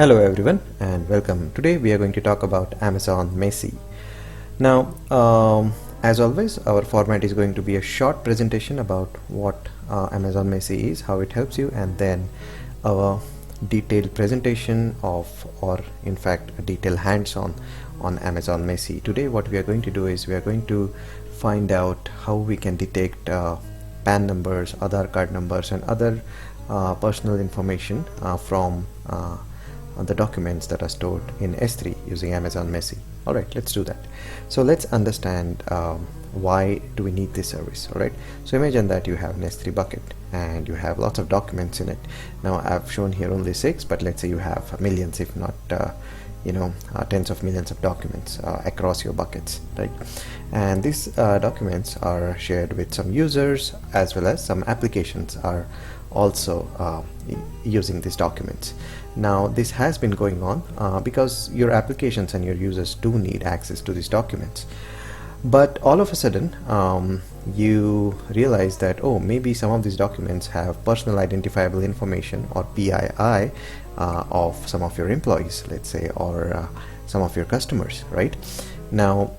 Hello everyone and welcome. Today we are going to talk about Amazon Macie. Now as always, our format is going to be a short presentation about what Amazon Macie is, how it helps you, and then a detailed presentation of, or in fact a detailed hands-on on Amazon Macie. Today what we are going to do is we are going to find out how we can detect PAN numbers, Aadhar card numbers, and other personal information from the documents that are stored in S3 using Amazon Macie. Alright, let's do that. So let's understand why do we need this service. Alright, so imagine that you have an S3 bucket and you have lots of documents in it. Now I've shown here only 6, but let's say you have millions, if not tens of millions of documents across your buckets, right? And these documents are shared with some users, as well as some applications are also using these documents. Now this has been going on because your applications and your users do need access to these documents, but all of a sudden you realize that, oh, maybe some of these documents have personal identifiable information, or PII, of some of your employees, let's say, or some of your customers, right? Now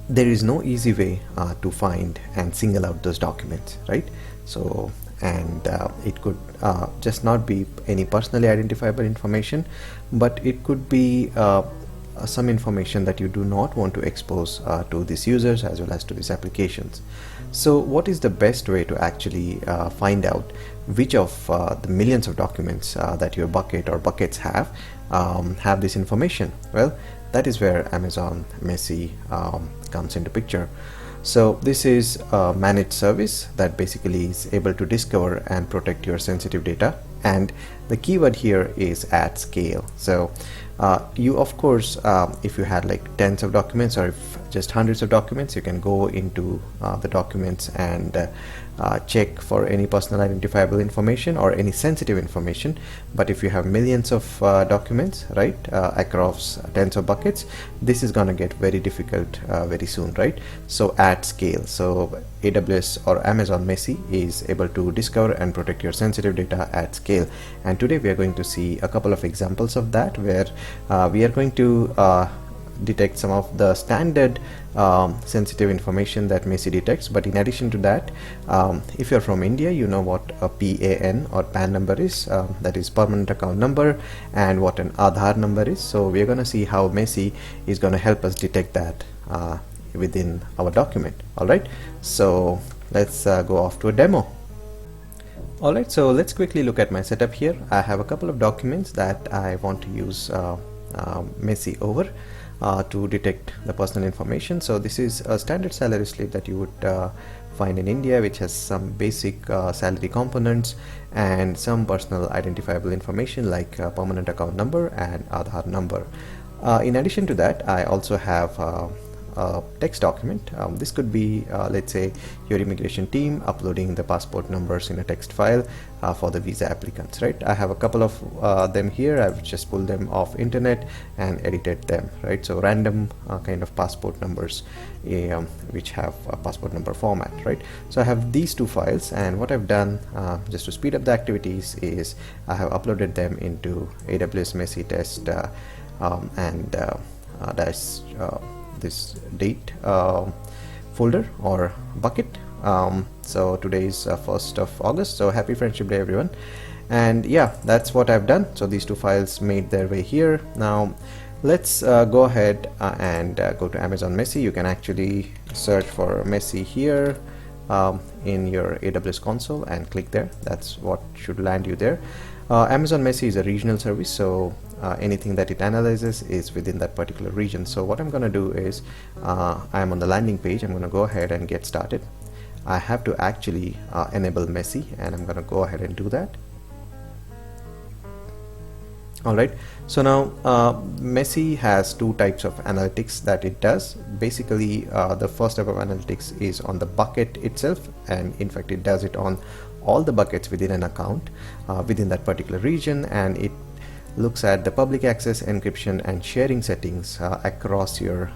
there is no easy way to find and single out those documents, right? So it could just not be any personally identifiable information, but it could be some information that you do not want to expose to these users as well as to these applications. So what is the best way to actually find out which of the millions of documents that your bucket or buckets have this information? Well, that is where Amazon Macie comes into picture. So this is a managed service that basically is able to discover and protect your sensitive data, and the keyword here is at scale. So you, of course, if you had like tens of documents, or if just hundreds of documents, you can go into the documents and check for any personal identifiable information or any sensitive information. But if you have millions of documents, right, across tens of buckets, this is gonna get very difficult very soon, right? So at scale, so AWS or Amazon Macie is able to discover and protect your sensitive data at scale. And today we are going to see a couple of examples of that, where we are going to detect some of the standard sensitive information that Macie detects. But in addition to that, if you're from India, you know what a PAN or PAN number is, that is permanent account number, and what an Aadhar number is. So we're going to see how Macie is going to help us detect that within our document. Alright, so let's go off to a demo. Alright, so let's quickly look at my setup here. I have a couple of documents that I want to use Macie over to detect the personal information. So this is a standard salary slip that you would find in India, which has some basic salary components and some personal identifiable information like permanent account number and Aadhar number. In addition to that, I also have a text document. This could be let's say your immigration team uploading the passport numbers in a text file for the visa applicants, right? I have a couple of them here. I've just pulled them off internet and edited them, right? So random kind of passport numbers which have a passport number format, right? So I have these two files, and what I've done just to speed up the activities is I have uploaded them into AWS Macie test and that's this date folder or bucket. So today is 1st of August, so happy Friendship Day everyone. And yeah, that's what I've done. So these two files made their way here. Now let's go ahead and go to Amazon Macie. You can actually search for Macie here in your AWS console and click there. That's what should land you there. Amazon Macie is a regional service, so anything that it analyzes is within that particular region. So what I'm going to do is I'm on the landing page. I'm going to go ahead and get started. I have to actually enable Macie, and I'm going to go ahead and do that. Alright, so now Macie has two types of analytics that it does. Basically the first type of analytics is on the bucket itself, and in fact it does it on all the buckets within an account within that particular region, and it looks at the public access, encryption and sharing settings across your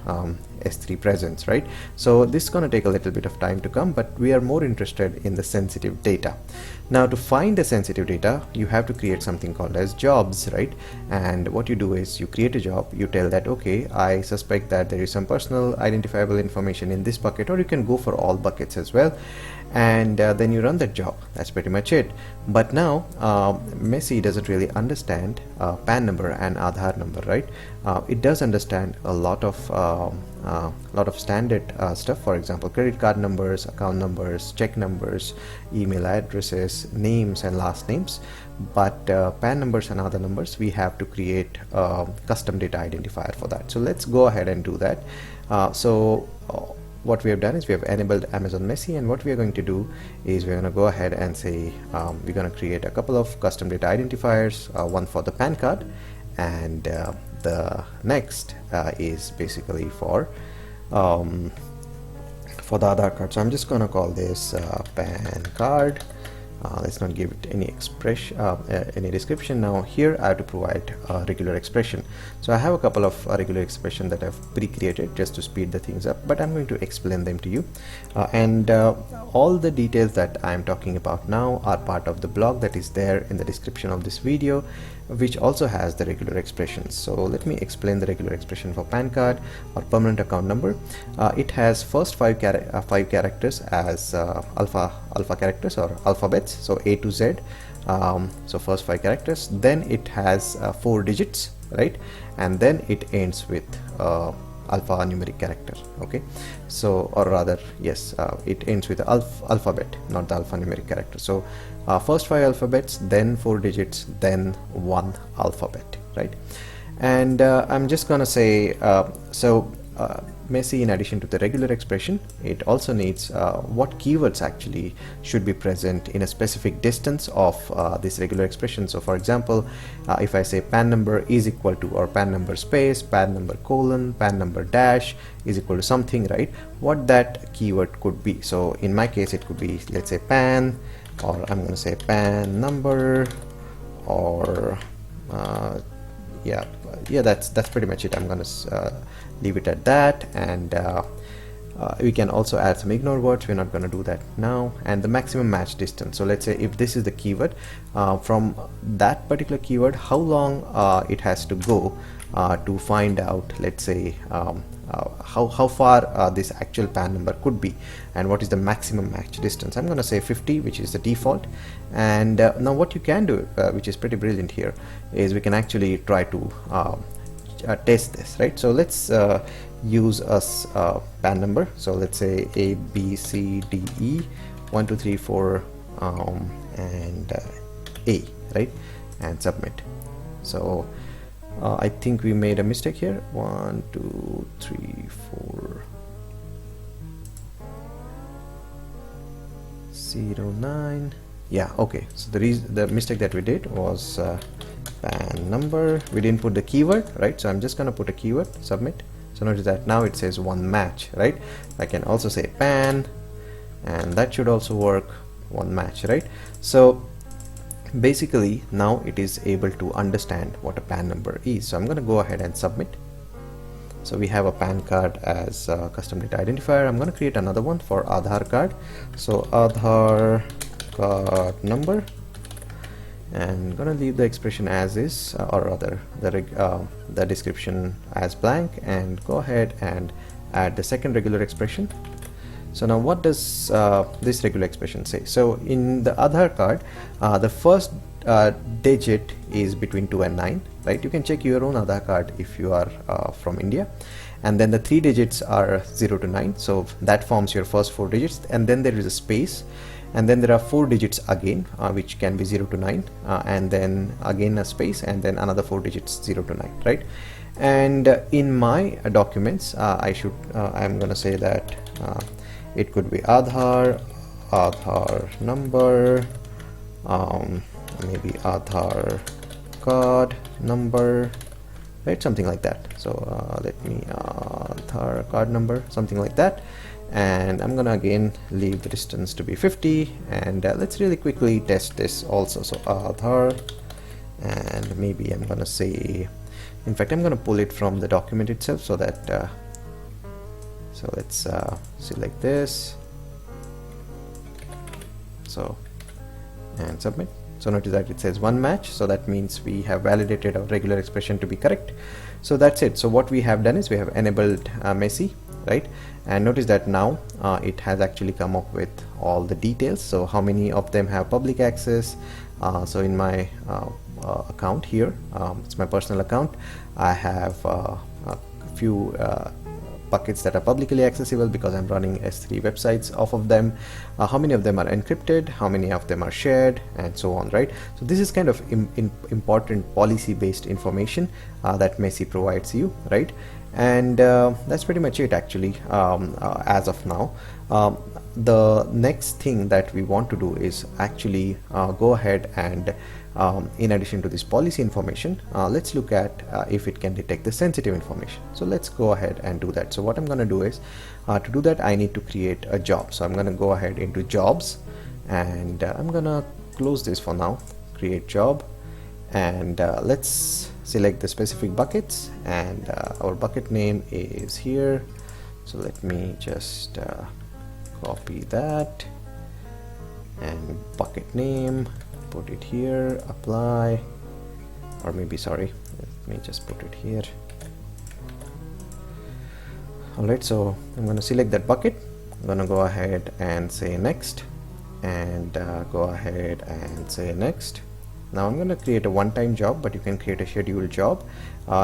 S3 presence, right? So this is going to take a little bit of time to come, but we are more interested in the sensitive data. Now to find the sensitive data, you have to create something called as jobs, right? And what you do is you create a job, you tell that, okay, I suspect that there is some personal identifiable information in this bucket, or you can go for all buckets as well, and then you run that job. That's pretty much it. But now Macie doesn't really understand PAN number and Aadhar number, right? It does understand a lot of standard stuff. For example, credit card numbers, account numbers, check numbers, email addresses, names and last names. But PAN numbers and other numbers, we have to create a custom data identifier for that. So let's go ahead and do that. What we have done is we have enabled Amazon Macie, and what we are going to do is we're going to go ahead and say we're going to create a couple of custom data identifiers, one for the PAN card, and the next is basically for the Aadhar card. So I'm just going to call this PAN card. Let's not give it any expression, any description. Now here I have to provide a regular expression. So I have a couple of regular expression that I've pre-created just to speed the things up, but I'm going to explain them to you. And all the details that I'm talking about now are part of the blog that is there in the description of this video, which also has the regular expressions. So let me explain the regular expression for PAN card or permanent account number. It has first five characters as alpha characters or alphabets, so A to Z. So first 5 characters, then it has 4 digits, right? And then it ends with alphanumeric character. Okay, so, or rather, yes, it ends with the alphabet, not the alphanumeric character. So first 5 alphabets, then 4 digits, then 1 alphabet, right? And I'm just gonna say Macie, in addition to the regular expression, it also needs what keywords actually should be present in a specific distance of this regular expression. So for example, if I say PAN number is equal to, or PAN number space, PAN number colon, PAN number dash is equal to something, right? What that keyword could be. So in my case, it could be, let's say PAN, or I'm going to say PAN number, or yeah, that's pretty much it. I'm going to leave it at that, and we can also add some ignore words. We're not going to do that now. And the maximum match distance. So let's say if this is the keyword, from that particular keyword, how long it has to go to find out, let's say, how far this actual PAN number could be, and what is the maximum match distance. I'm going to say 50, which is the default. And now what you can do, which is pretty brilliant here, is we can actually try to test this, right? So let's use us PAN number. So let's say A, B, C, D, E, 1, 2, 3, 4, and A, right? And submit. So I think we made a mistake here. 1, 2, 3, 4, 0, 9. Yeah, okay. So the mistake that we did was PAN number. We didn't put the keyword, right? So I'm just gonna put a keyword, submit. So notice that now it says 1 match, right? I can also say PAN, and that should also work, 1 match, right? So basically now it is able to understand what a PAN number is. So I'm going to go ahead and submit. So we have a PAN card as a custom data identifier. I'm going to create another one for Aadhar card. So Aadhar card number, and going to leave the expression as is, or rather the description as blank, and go ahead and add the second regular expression. So now what does this regular expression say? So in the Aadhar card, the first digit is between 2 and 9, right? You can check your own Aadhar card if you are from India. And then the 3 digits are 0 to 9. So that forms your first 4 digits. And then there is a space. And then there are 4 digits again, which can be 0 to 9. And then again a space, and then another 4 digits 0 to 9, right? And in my documents, I'm going to say that it could be Aadhar number, maybe Aadhar card number, right? Something like that. So let me Aadhar card number, something like that. And I'm gonna again leave the distance to be 50, and let's really quickly test this also. So Aadhar, and maybe I'm gonna say, in fact I'm gonna pull it from the document itself, so that So let's select this, so, and submit. So notice that it says one match, so that means we have validated our regular expression to be correct. So that's it. So what we have done is we have enabled Macie, right? And notice that now it has actually come up with all the details. So how many of them have public access? So in my account here, it's my personal account, I have a few buckets that are publicly accessible because I'm running S3 websites off of them. How many of them are encrypted, how many of them are shared, and so on, right? So this is kind of important policy based information that Macie provides you, right? And that's pretty much it actually as of now. The next thing that we want to do is actually go ahead and in addition to this policy information, let's look at if it can detect the sensitive information. So let's go ahead and do that. So what I'm going to do is to do that I need to create a job. So I'm going to go ahead into jobs, and I'm going to close this for now, create job, and let's select the specific buckets, and our bucket name is here. So let me just copy that, and bucket name, put it here, apply, or maybe sorry, let me just put it here. Alright, so I'm going to select that bucket, I'm going to go ahead and say next, and go ahead and say next. Now I'm going to create a one-time job, but you can create a scheduled job.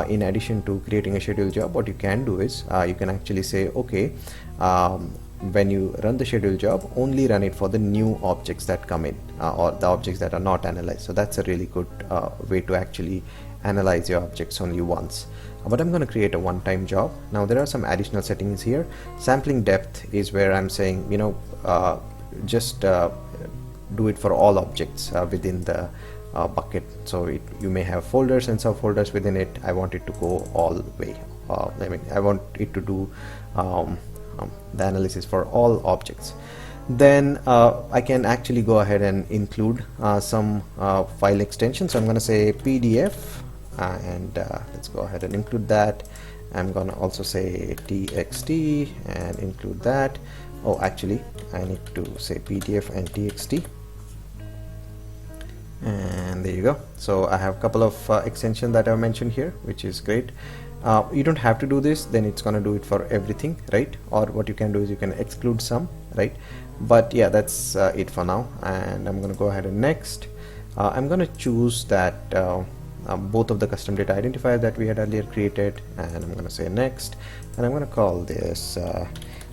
In addition to creating a scheduled job, what you can do is you can actually say, okay, when you run the scheduled job, only run it for the new objects that come in or the objects that are not analyzed. So that's a really good way to actually analyze your objects only once. But I'm going to create a one-time job. Now there are some additional settings here. Sampling depth is where I'm saying, you know, just do it for all objects within the bucket. So you may have folders and subfolders within it. I want it to go all the way. I mean, I want it to do the analysis for all objects. Then I can actually go ahead and include some file extensions. So I'm going to say PDF, and let's go ahead and include that. I'm going to also say txt and include that. Oh, actually I need to say PDF and txt, and there you go. So I have a couple of extensions that I've mentioned here, which is great. You don't have to do this, then it's going to do it for everything, right? Or what you can do is you can exclude some, right? But yeah, that's it for now, and I'm going to go ahead and next. I'm going to choose that both of the custom data identifiers that we had earlier created, and I'm going to say next, and I'm going to call this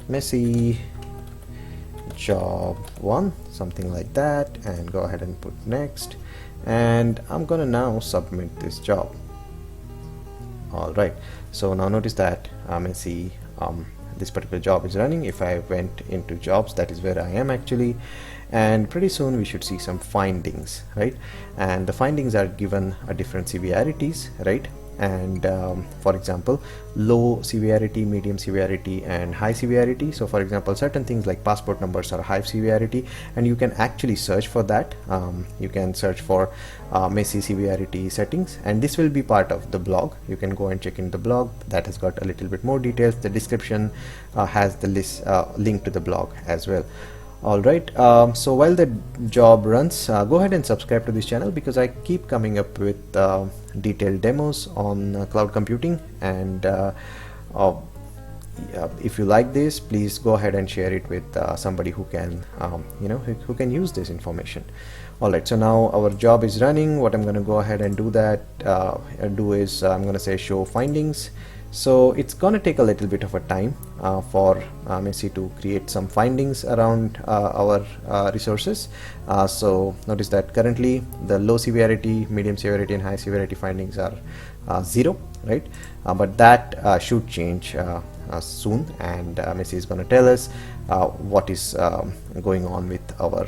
Macie job 1, something like that, and go ahead and put next, and I'm going to now submit this job. Alright, so now notice that Macie, this particular job is running. If I went into jobs, that is where I am actually, and pretty soon we should see some findings, right? And the findings are given a different severities, right? And for example, low severity, medium severity, and high severity. So for example, certain things like passport numbers are high severity, and you can actually search for that. You can search for Macie severity settings, and this will be part of the blog. You can go and check in the blog that has got a little bit more details. The description has the list link to the blog as well. Alright, so while the job runs, go ahead and subscribe to this channel, because I keep coming up with detailed demos on cloud computing, and if you like this, please go ahead and share it with somebody who can you know, who can use this information. Alright, so now our job is running. What I'm going to go ahead and do is I'm going to say show findings. So it's going to take a little bit of a time for Macie to create some findings around our resources. So notice that currently the low severity, medium severity, and high severity findings are 0, right? But that should change soon, and Macie is going to tell us what is going on with our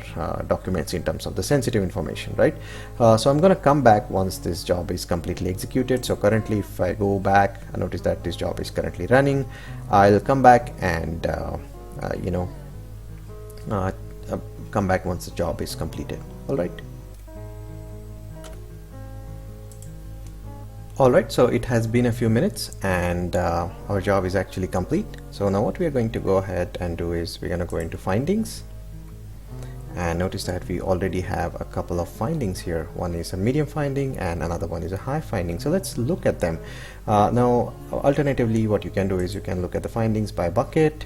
documents in terms of the sensitive information, right? So I'm going to come back once this job is completely executed. So currently, if I go back, I notice that this job is currently running. I'll come back and you know, come back once the job is completed. All right. Alright, so it has been a few minutes and our job is actually complete. So now what we are going to go ahead and do is we're going to go into findings, and notice that we already have a couple of findings here. One is a medium finding and another one is a high finding. So let's look at them. Now alternatively, what you can do is you can look at the findings by bucket,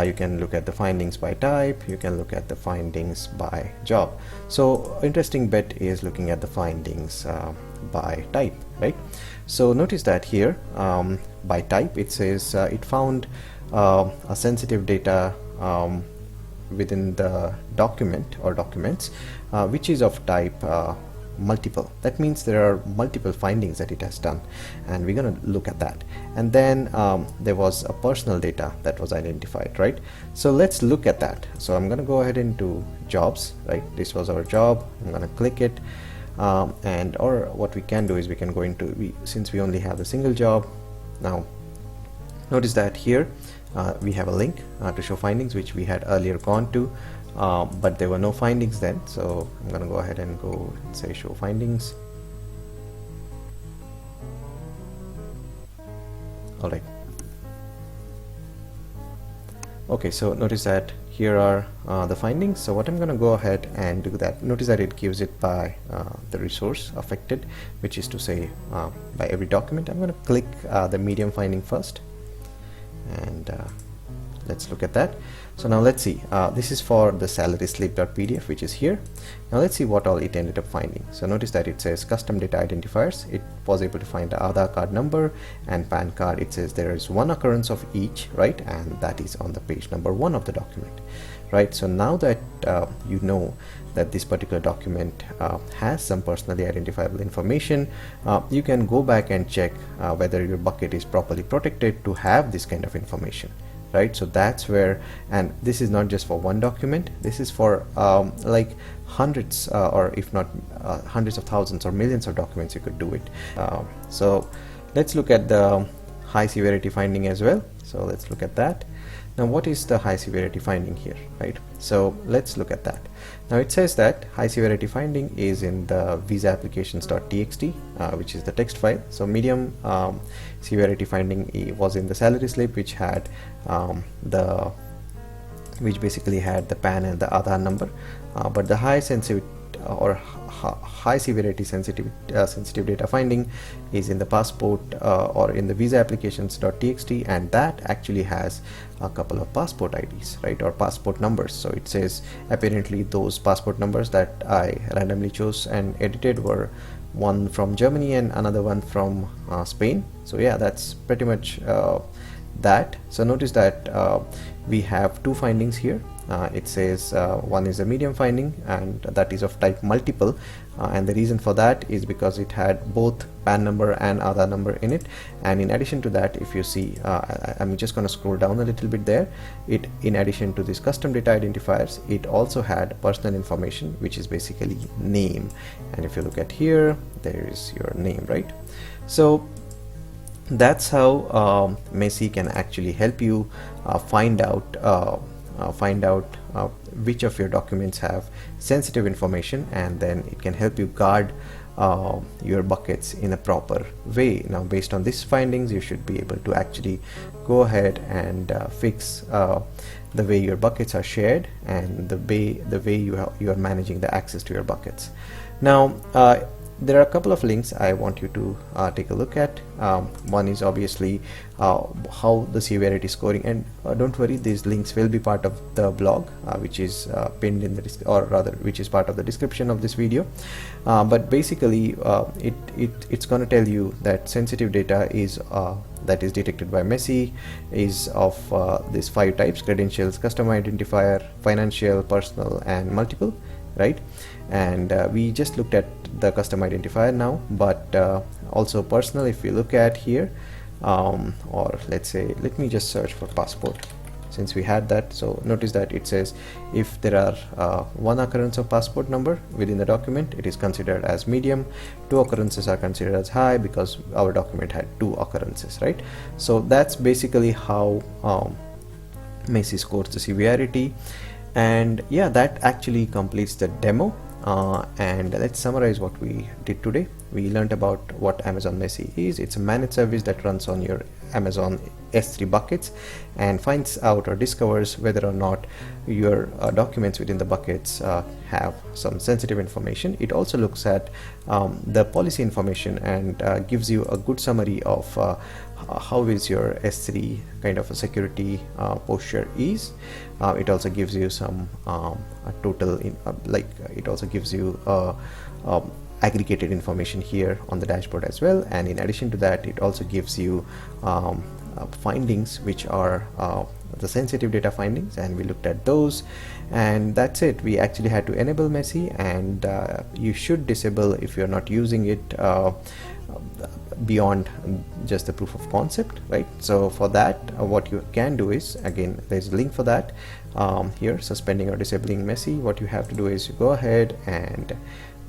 you can look at the findings by type, you can look at the findings by job. So interesting bit is looking at the findings by type, right? So notice that here by type it says it found a sensitive data within the document or documents which is of type multiple. That means there are multiple findings that it has done, and we're going to look at that. And then there was a personal data that was identified, right? So let's look at that. So I'm going to go ahead into jobs, right? This was our job. I'm going to click it, and or what we can do is we can go into, since we only have a single job now, notice that here we have a link to show findings, which we had earlier gone to, but there were no findings then. So I'm going to go ahead and go and say show findings. All right. Okay, so notice that here are the findings. So what I'm going to go ahead and do that, notice that it gives it by the resource affected, which is to say by every document. I'm going to click the medium finding first, and let's look at that. So now let's see, this is for the salary slip.pdf, which is here. Now let's see what all it ended up finding. So notice that it says custom data identifiers. It was able to find the Aadhar card number and PAN card. It says there is one occurrence of each, right? And that is on the page number 1 of the document, right? So now that you know that this particular document has some personally identifiable information, you can go back and check whether your bucket is properly protected to have this kind of information, right? So that's where, and this is not just for one document, this is for like hundreds or if not hundreds of thousands or millions of documents you could do it. So let's look at the high severity finding as well. So let's look at that. Now what is the high severity finding here, right? So let's look at that. Now it says that high severity finding is in the visa applications.txt, which is the text file. So medium severity finding was in the salary slip, which had which basically had the PAN and the Aadhar number, but the high sensitivity or high severity sensitive data finding is in the passport or in the visa applications.txt, and that actually has a couple of passport IDs, right, or passport numbers. So it says apparently those passport numbers that I randomly chose and edited were one from Germany and another one from Spain. So yeah, that's pretty much that. So notice that we have two findings here. It says one is a medium finding, and that is of type multiple, and the reason for that is because it had both PAN number and Aadhar number in it. And in addition to that, if you see, I'm just going to scroll down a little bit there, it, in addition to this custom data identifiers, it also had personal information, which is basically name. And if you look at here, there is your name, right? So that's how Macie can actually help you find out which of your documents have sensitive information, and then it can help you guard your buckets in a proper way. Now based on these findings, you should be able to actually go ahead and fix the way your buckets are shared and the way you are managing the access to your buckets. Now there are a couple of links I want you to take a look at. One is obviously how the severity scoring, and don't worry, these links will be part of the blog, which is pinned in the or rather which is part of the description of this video. But basically it's going to tell you that sensitive data is that is detected by Macie is of these 5 types: credentials, custom identifier, financial, personal, and multiple, right? And we just looked at the custom identifier now, but also personal. If we look at here, or let's say, let me just search for passport since we had that. So notice that it says if there are 1 occurrence of passport number within the document, it is considered as medium. 2 occurrences are considered as high because our document had 2 occurrences, right? So that's basically how Macie scores the severity. And yeah, that actually completes the demo. And let's summarize what we did today. we learned about what Amazon Macie is. It's a managed service that runs on your Amazon S3 buckets and finds out or discovers whether or not your documents within the buckets have some sensitive information. It also looks at the policy information and gives you a good summary of how is your S3 kind of a security posture is. It also gives you some total it also gives you aggregated information here on the dashboard as well, and in addition to that it also gives you findings which are the sensitive data findings, and we looked at those, and that's it. We actually had to enable Macie, and you should disable if you're not using it beyond just the proof of concept, right? So for that what you can do is, again, there's a link for that here, suspending or disabling Macie. What you have to do is you go ahead and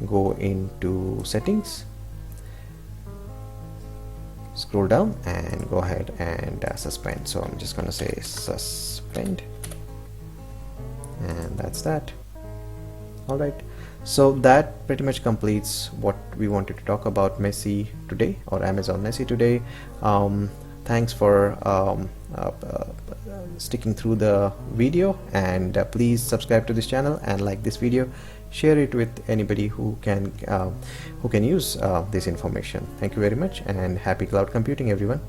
go into settings, scroll down and go ahead and suspend. So I'm just going to say suspend, and that's that. All right, so that pretty much completes what we wanted to talk about Macie today, or Amazon Macie today. Thanks for sticking through the video, and please subscribe to this channel and like this video, share it with anybody who can use this information. Thank you very much, and happy cloud computing, everyone.